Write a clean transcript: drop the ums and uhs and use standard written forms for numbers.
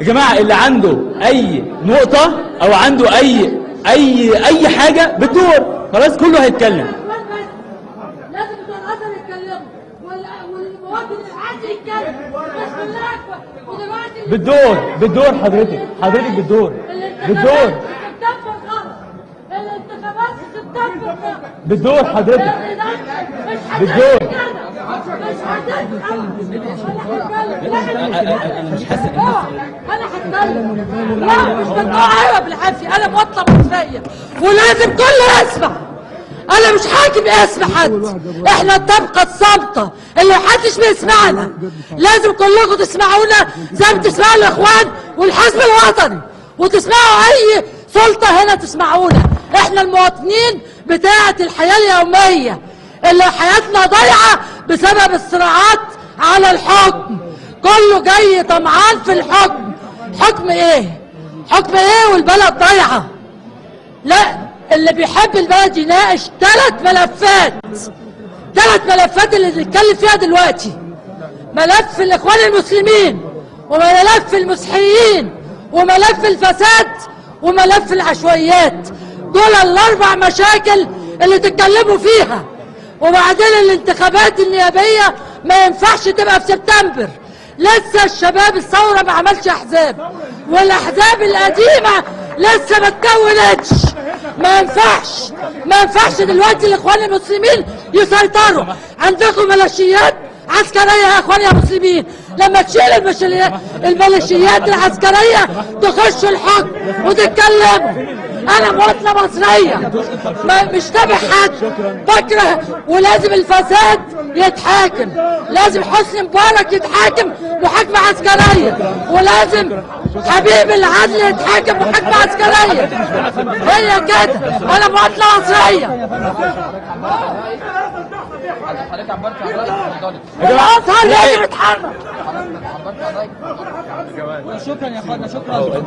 يا جماعه اللي عنده اي نقطه او عنده اي حاجه بالدور، خلاص كله هيتكلم. لازم بتوع الازهر يتكلموا والمواطن العادي يتكلم مش بالركبه. ودلوقتي بالدور حضرتك بالدور الانتخابات بالدور حضرتك بالدور. انا مش حاسس انا هتكلم. لا مش بالدعاء بالعافيه، انا مواطنه مصريه ولازم كله يسمع. انا مش حاكم اسم حد، احنا الطبقه الصامته اللي محدش بيسمعنا. لازم كلكم تسمعونا زي ما بتسمعوا الاخوان والحزب الوطني، وتسمعوا اي سلطه هنا تسمعونا. احنا المواطنين بتاعه الحياه اليوميه اللي حياتنا ضايعه بسبب الصراعات على الحكم. كله جاي طمعان في الحكم. حكم ايه والبلد ضايعه؟ لا، اللي بيحب البلد يناقش ثلاث ملفات اللي بنتكلم فيها دلوقتي: ملف الاخوان المسلمين، وملف المسيحيين، وملف الفساد، وملف العشوائيات. دول الاربع مشاكل اللي تتكلموا فيها. وبعدين الانتخابات النيابيه ما ينفعش تبقى في سبتمبر، لسه الشباب الثوره ما عملش احزاب، والاحزاب القديمه لسه ما اتكونتش. ما ينفعش دلوقتي الاخوان المسلمين يسيطروا. عندكم ميليشيات عسكريه يا اخوان يا مسلمين، لما تشيل الميليشيات العسكريه تخشوا الحكم وتتكلموا. انا مواطنه مصريه مش تابع حد، بكره. ولازم الفساد يتحاكم، لازم حسني مبارك يتحاكم محاكمه عسكريه، ولازم حبيب العدل يتحاكم محاكمه عسكريه. هي كده، انا مواطنه مصريه. الازهر لازم يتحرك. شكرا يا اخوانا، شكرا.